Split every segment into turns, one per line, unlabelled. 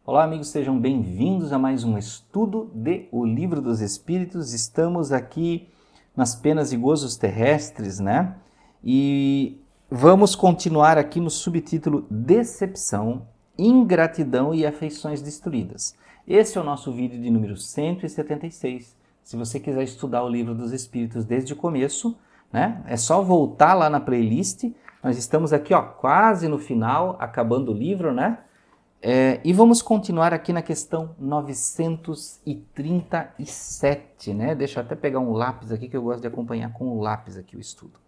Olá, amigos, sejam bem-vindos a mais um estudo de O Livro dos Espíritos. Estamos aqui nas penas e gozos terrestres, né? E vamos continuar aqui no subtítulo Decepção, Ingratidão e Afeições Destruídas. Esse é o nosso vídeo de número 176. Se você quiser estudar o Livro dos Espíritos desde o começo, né? É só voltar lá na playlist. Nós estamos aqui, quase no final, acabando o livro, né? E vamos continuar aqui na questão 937, né? Deixa eu até pegar um lápis aqui, que eu gosto de acompanhar com o lápis aqui o estudo.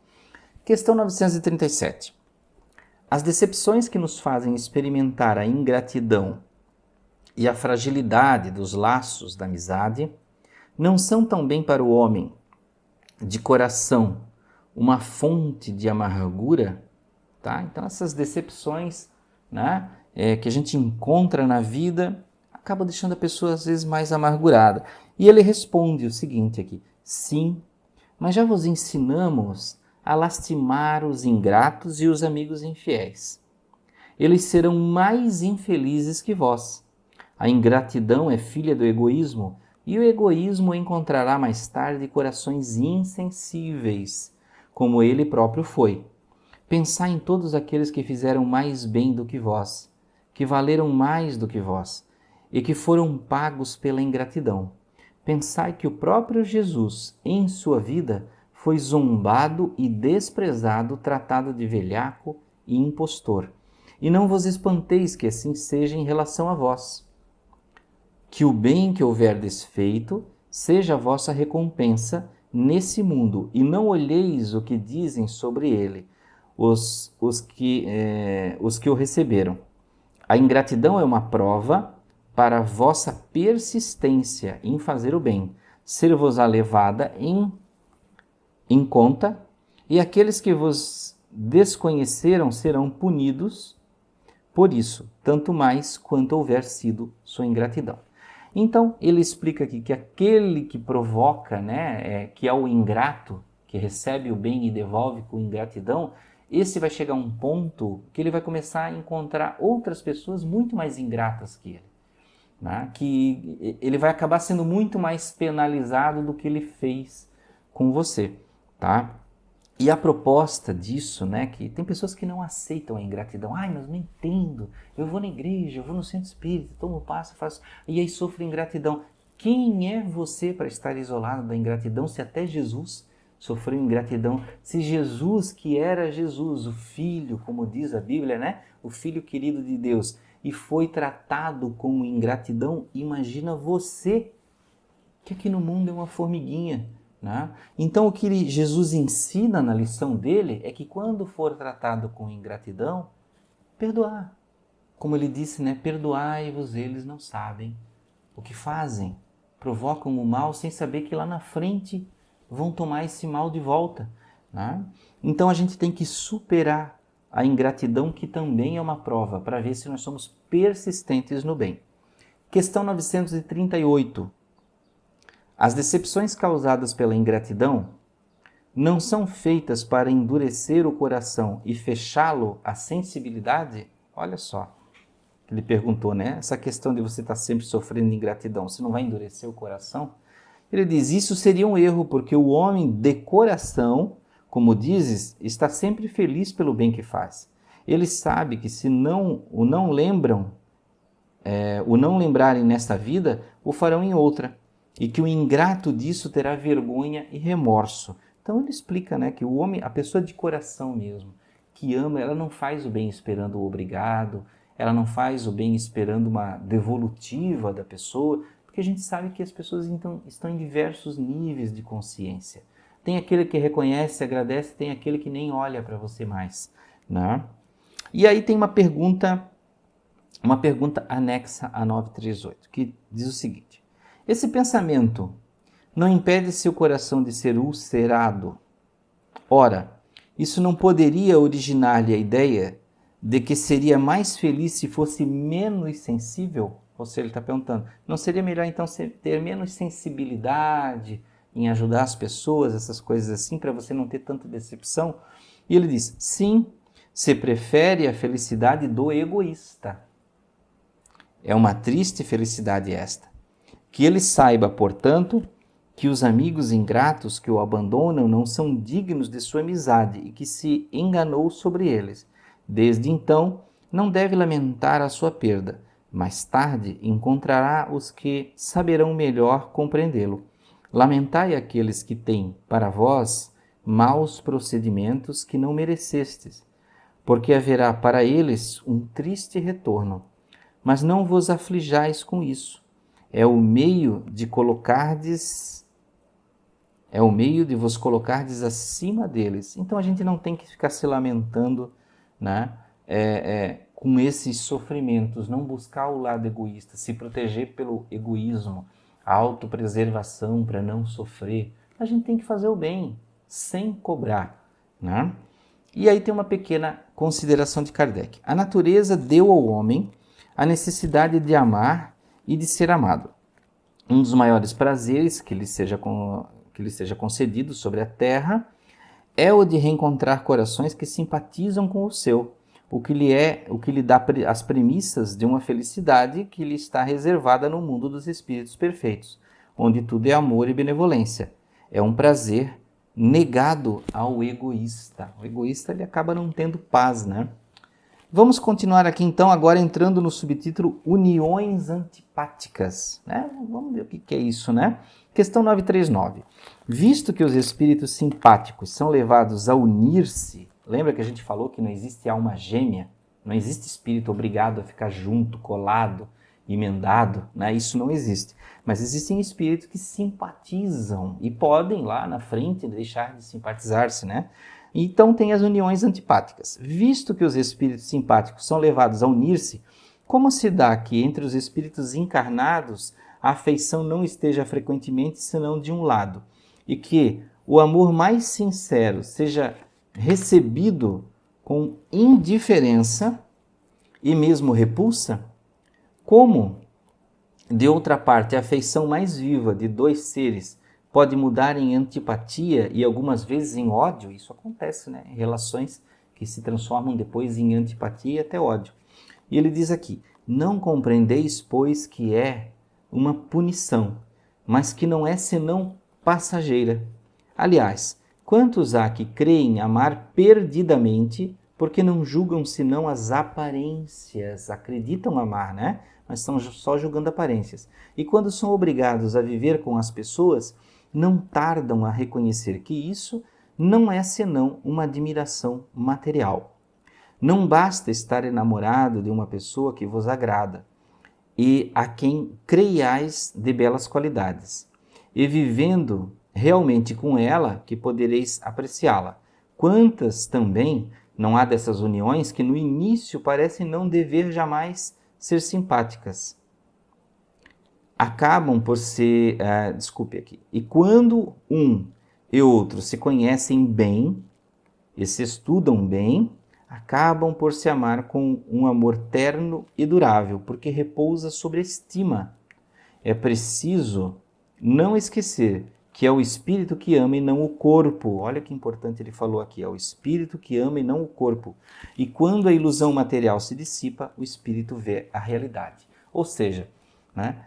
Questão 937. As decepções que nos fazem experimentar a ingratidão e a fragilidade dos laços da amizade não são também para o homem de coração uma fonte de amargura, tá? Então essas decepções, né, que a gente encontra na vida, acaba deixando a pessoa às vezes mais amargurada. E ele responde o seguinte aqui: sim, mas já vos ensinamos a lastimar os ingratos e os amigos infiéis. Eles serão mais infelizes que vós. A ingratidão é filha do egoísmo, e o egoísmo encontrará mais tarde corações insensíveis, como ele próprio foi. Pensai em todos aqueles que fizeram mais bem do que vós, que valeram mais do que vós, e que foram pagos pela ingratidão. Pensai que o próprio Jesus, em sua vida, foi zombado e desprezado, tratado de velhaco e impostor. E não vos espanteis que assim seja em relação a vós. Que o bem que houverdes feito seja a vossa recompensa nesse mundo, e não olheis o que dizem sobre ele os que o receberam. A ingratidão é uma prova para a vossa persistência em fazer o bem, ser-vos-á levada em conta, e aqueles que vos desconheceram serão punidos por isso, tanto mais quanto houver sido sua ingratidão. Então, ele explica aqui que aquele que provoca, que é o ingrato, que recebe o bem e devolve com ingratidão, esse vai chegar a um ponto que ele vai começar a encontrar outras pessoas muito mais ingratas que ele. Né? Que ele vai acabar sendo muito mais penalizado do que ele fez com você. Tá? E a proposta disso, né, que tem pessoas que não aceitam a ingratidão. Ai, mas não entendo. Eu vou na igreja, eu vou no centro espírita, tomo passo, faço... E aí sofro ingratidão. Quem é você para estar isolado da ingratidão se até Jesus sofreu ingratidão? Se Jesus, que era Jesus, o Filho, como diz a Bíblia, né, o Filho querido de Deus, e foi tratado com ingratidão, imagina você, que aqui no mundo é uma formiguinha. Né? Então, o que Jesus ensina na lição dele é que quando for tratado com ingratidão, perdoar. Como ele disse, né? Perdoai-vos, eles não sabem o que fazem. Provocam o mal sem saber que lá na frente vão tomar esse mal de volta. Né? Então, a gente tem que superar a ingratidão, que também é uma prova, para ver se nós somos persistentes no bem. Questão 938. As decepções causadas pela ingratidão não são feitas para endurecer o coração e fechá-lo à sensibilidade? Olha só, ele perguntou, né? Essa questão de você estar sempre sofrendo ingratidão, você não vai endurecer o coração? Ele diz, isso seria um erro, porque o homem de coração, como dizes, está sempre feliz pelo bem que faz. Ele sabe que se o não lembrarem nesta vida, o farão em outra. E que o ingrato disso terá vergonha e remorso. Então ele explica, né, que o homem, a pessoa de coração mesmo, que ama, ela não faz o bem esperando o obrigado, ela não faz o bem esperando uma devolutiva da pessoa, porque a gente sabe que as pessoas então estão em diversos níveis de consciência. Tem aquele que reconhece, agradece, tem aquele que nem olha para você mais. Né? E aí tem uma pergunta anexa a 938, que diz o seguinte: esse pensamento não impede seu coração de ser ulcerado. Ora, isso não poderia originar-lhe a ideia de que seria mais feliz se fosse menos sensível? Ou seja, ele está perguntando, não seria melhor então ter menos sensibilidade em ajudar as pessoas, essas coisas assim, para você não ter tanta decepção? E ele diz, sim, se prefere a felicidade do egoísta. É uma triste felicidade esta. Que ele saiba, portanto, que os amigos ingratos que o abandonam não são dignos de sua amizade e que se enganou sobre eles. Desde então, não deve lamentar a sua perda. Mais tarde, encontrará os que saberão melhor compreendê-lo. Lamentai aqueles que têm, para vós, maus procedimentos que não merecestes, porque haverá para eles um triste retorno. Mas não vos aflijais com isso. É o meio de vos colocardes acima deles. Então a gente não tem que ficar se lamentando, né, com esses sofrimentos, não buscar o lado egoísta, se proteger pelo egoísmo, a autopreservação para não sofrer. A gente tem que fazer o bem, sem cobrar, né? E aí tem uma pequena consideração de Kardec. A natureza deu ao homem a necessidade de amar e de ser amado. Um dos maiores prazeres que lhe seja concedido sobre a terra é o de reencontrar corações que simpatizam com o seu, o que lhe dá as premissas de uma felicidade que lhe está reservada no mundo dos espíritos perfeitos, onde tudo é amor e benevolência. É um prazer negado ao egoísta. O egoísta ele acaba não tendo paz, né? Vamos continuar aqui então, agora entrando no subtítulo Uniões Antipáticas, né? Vamos ver o que é isso, né? Questão 939. Visto que os espíritos simpáticos são levados a unir-se, lembra que a gente falou que não existe alma gêmea? Não existe espírito obrigado a ficar junto, colado, emendado, né? Isso não existe. Mas existem espíritos que simpatizam e podem lá na frente deixar de simpatizar-se, né? Então tem as uniões antipáticas. Visto que os espíritos simpáticos são levados a unir-se, como se dá que entre os espíritos encarnados a afeição não esteja frequentemente senão de um lado, e que o amor mais sincero seja recebido com indiferença e mesmo repulsa? Como, de outra parte, a afeição mais viva de dois seres pode mudar em antipatia e algumas vezes em ódio? Isso acontece, né? Em relações que se transformam depois em antipatia e até ódio. E ele diz aqui, não compreendeis, pois, que é uma punição, mas que não é senão passageira. Aliás, quantos há que creem amar perdidamente, porque não julgam senão as aparências, acreditam amar, né? Mas estão só julgando aparências. E quando são obrigados a viver com as pessoas, não tardam a reconhecer que isso não é senão uma admiração material. Não basta estar enamorado de uma pessoa que vos agrada e a quem creiais de belas qualidades, e vivendo realmente com ela que podereis apreciá-la. Quantas também não há dessas uniões que no início parecem não dever jamais ser simpáticas, acabam por ser, e quando um e outro se conhecem bem e se estudam bem, acabam por se amar com um amor terno e durável, porque repousa sobre a estima. É preciso não esquecer que é o espírito que ama e não o corpo. Olha que importante ele falou aqui, é o espírito que ama e não o corpo. E quando a ilusão material se dissipa, o espírito vê a realidade. Ou seja, né,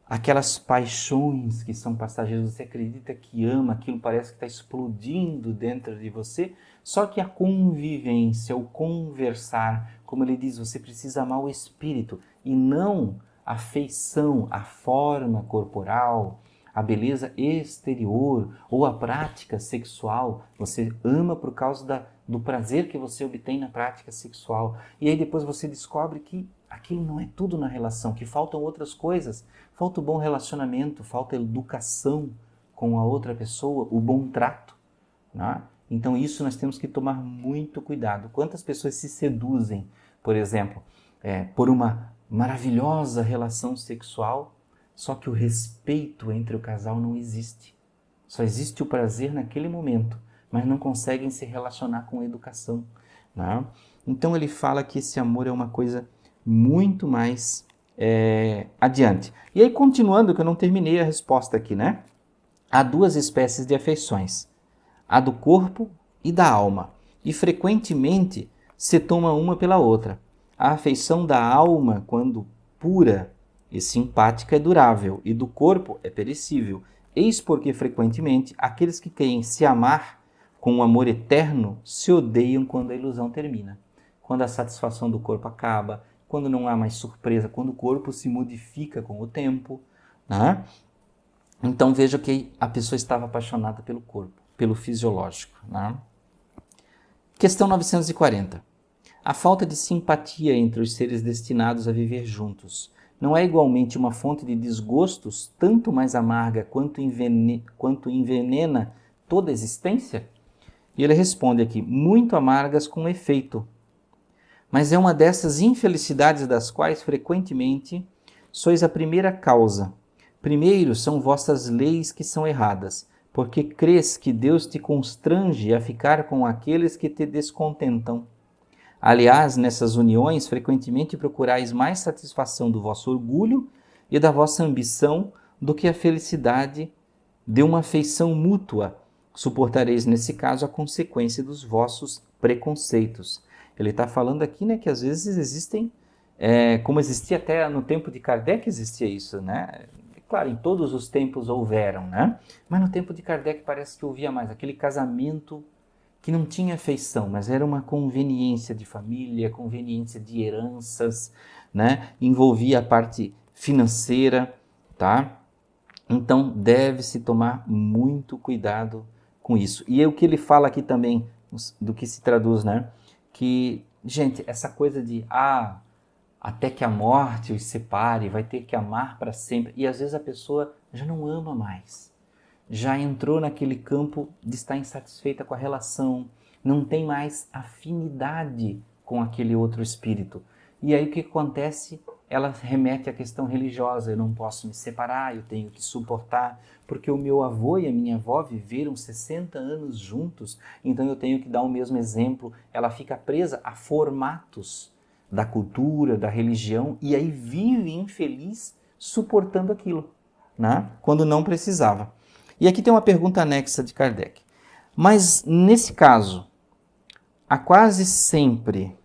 aquelas paixões que são passageiras, você acredita que ama, aquilo parece que está explodindo dentro de você, só que a convivência, o conversar, como ele diz, você precisa amar o espírito e não a feição, a forma corporal, a beleza exterior ou a prática sexual. Você ama por causa do prazer que você obtém na prática sexual. E aí depois você descobre que aquilo não é tudo na relação, que faltam outras coisas. Falta o bom relacionamento, falta a educação com a outra pessoa, o bom trato, né? Então isso nós temos que tomar muito cuidado. Quantas pessoas se seduzem, por exemplo, por uma maravilhosa relação sexual, só que o respeito entre o casal não existe. Só existe o prazer naquele momento, mas não conseguem se relacionar com educação, né? Então ele fala que esse amor é uma coisa muito mais adiante. E aí, continuando, que eu não terminei a resposta aqui, né? Há duas espécies de afeições, a do corpo e da alma, e frequentemente se toma uma pela outra. A afeição da alma, quando pura e simpática é durável, e do corpo é perecível. Eis porque, frequentemente, aqueles que querem se amar com um amor eterno se odeiam quando a ilusão termina. Quando a satisfação do corpo acaba, quando não há mais surpresa, quando o corpo se modifica com o tempo, né? Então veja que a pessoa estava apaixonada pelo corpo, pelo fisiológico, né? Questão 940. A falta de simpatia entre os seres destinados a viver juntos não é igualmente uma fonte de desgostos tanto mais amarga quanto envenena toda a existência? E ele responde aqui, muito amargas com efeito. Mas é uma dessas infelicidades das quais, frequentemente, sois a primeira causa. Primeiro são vossas leis que são erradas, porque crês que Deus te constrange a ficar com aqueles que te descontentam. Aliás, nessas uniões, frequentemente procurais mais satisfação do vosso orgulho e da vossa ambição do que a felicidade de uma afeição mútua. Suportareis, nesse caso, a consequência dos vossos preconceitos. Ele está falando aqui, né, que às vezes existem, como existia até no tempo de Kardec, existia isso, né? Claro, em todos os tempos houveram, né? Mas no tempo de Kardec parece que havia mais aquele casamento que não tinha afeição, mas era uma conveniência de família, conveniência de heranças, né? Envolvia a parte financeira, tá? Então deve-se tomar muito cuidado com isso. E é o que ele fala aqui também, do que se traduz, né? Que, gente, essa coisa de até que a morte os separe, vai ter que amar para sempre. E às vezes a pessoa já não ama mais. Já entrou naquele campo de estar insatisfeita com a relação, não tem mais afinidade com aquele outro espírito. E aí o que acontece? Ela remete à questão religiosa, eu não posso me separar, eu tenho que suportar, porque o meu avô e a minha avó viveram 60 anos juntos, então eu tenho que dar o mesmo exemplo. Ela fica presa a formatos da cultura, da religião, e aí vive infeliz suportando aquilo, né? Quando não precisava. E aqui tem uma pergunta anexa de Kardec. Mas, nesse caso, há quase sempre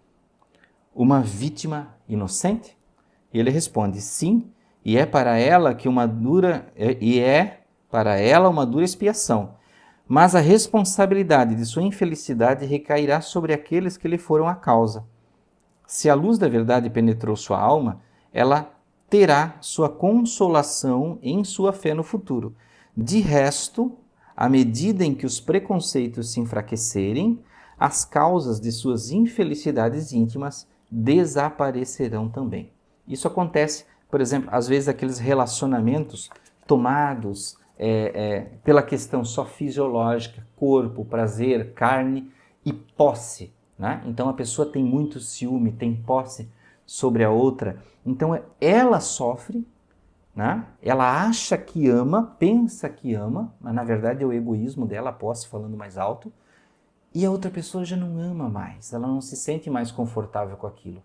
uma vítima inocente? E ele responde, sim, e é para ela uma dura expiação. Mas a responsabilidade de sua infelicidade recairá sobre aqueles que lhe foram a causa. Se a luz da verdade penetrou sua alma, ela terá sua consolação em sua fé no futuro. De resto, à medida em que os preconceitos se enfraquecerem, as causas de suas infelicidades íntimas desaparecerão também. Isso acontece, por exemplo, às vezes aqueles relacionamentos tomados pela questão só fisiológica, corpo, prazer, carne e posse, né? Então a pessoa tem muito ciúme, tem posse sobre a outra, então ela sofre, né? Ela acha que ama, pensa que ama, mas na verdade é o egoísmo dela, a posse falando mais alto, e a outra pessoa já não ama mais, ela não se sente mais confortável com aquilo.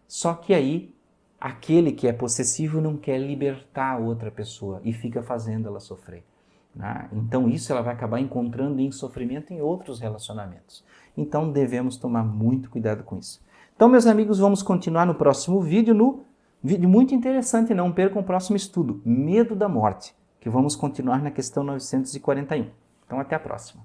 Só que aí, aquele que é possessivo não quer libertar a outra pessoa e fica fazendo ela sofrer, né? Então isso ela vai acabar encontrando em sofrimento em outros relacionamentos. Então devemos tomar muito cuidado com isso. Então, meus amigos, vamos continuar no próximo vídeo, vídeo muito interessante, não percam o próximo estudo, Medo da Morte, que vamos continuar na questão 941. Então, até a próxima.